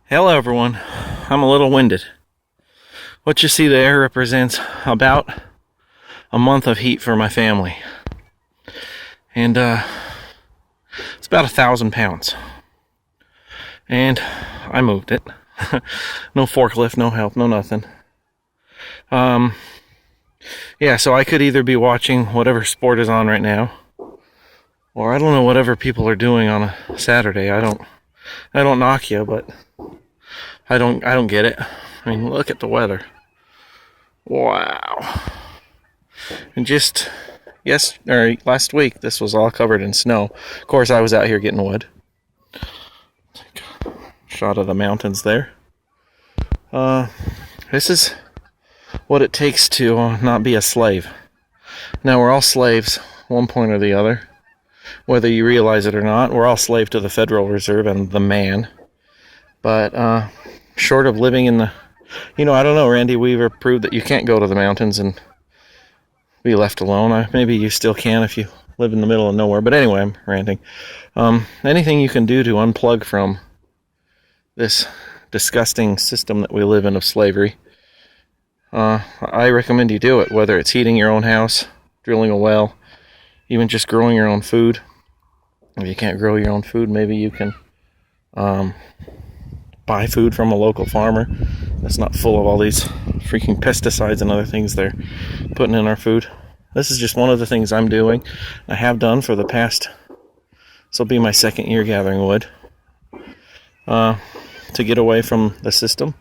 Hello everyone, I'm a little winded. What you see there represents about a month of heat for my family. And it's about 1,000 pounds. And I moved it. No forklift, no help, no nothing. Yeah, so I could either be watching whatever sport is on right now, or I don't know, whatever people are doing on a Saturday. I don't knock you, but I don't get it. I mean, look at the weather. Wow. And just last week, this was all covered in snow. Of course, I was out here getting wood. Take a shot of the mountains there. This is what it takes to not be a slave. Now, we're all slaves, one point or the other. Whether you realize it or not, we're all slave to the Federal Reserve and the man. But short of living in the... I don't know, Randy Weaver proved that you can't go to the mountains and be left alone. Maybe you still can if you live in the middle of nowhere. But anyway, I'm ranting. Anything you can do to unplug from this disgusting system that we live in of slavery, I recommend you do it. Whether it's heating your own house, drilling a well, even just growing your own food. If you can't grow your own food, maybe you can buy food from a local farmer that's not full of all these freaking pesticides and other things they're putting in our food. This is just one of the things I'm doing. I have done for the past, this will be my second year gathering wood, to get away from the system.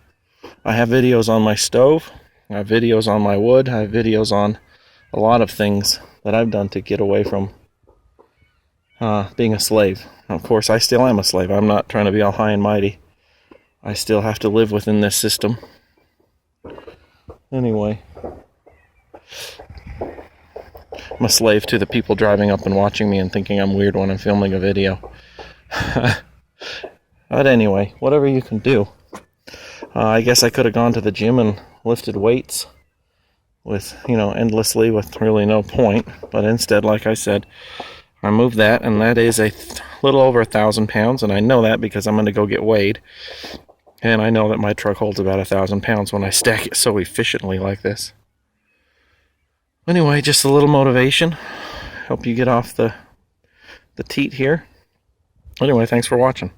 I have videos on my stove, I have videos on my wood, I have videos on a lot of things that I've done to get away from being a slave. Of course, I still am a slave. I'm not trying to be all high and mighty. I still have to live within this system. Anyway, I'm a slave to the people driving up and watching me and thinking I'm weird when I'm filming a video. But anyway, whatever you can do. I guess I could have gone to the gym and lifted weights with, endlessly with really no point. But instead, like I said, I moved that, and that is a little over 1,000 pounds, and I know that because I'm going to go get weighed. And I know that my truck holds about 1,000 pounds when I stack it so efficiently like this. Anyway, just a little motivation. Help you get off the teat here. Anyway, thanks for watching.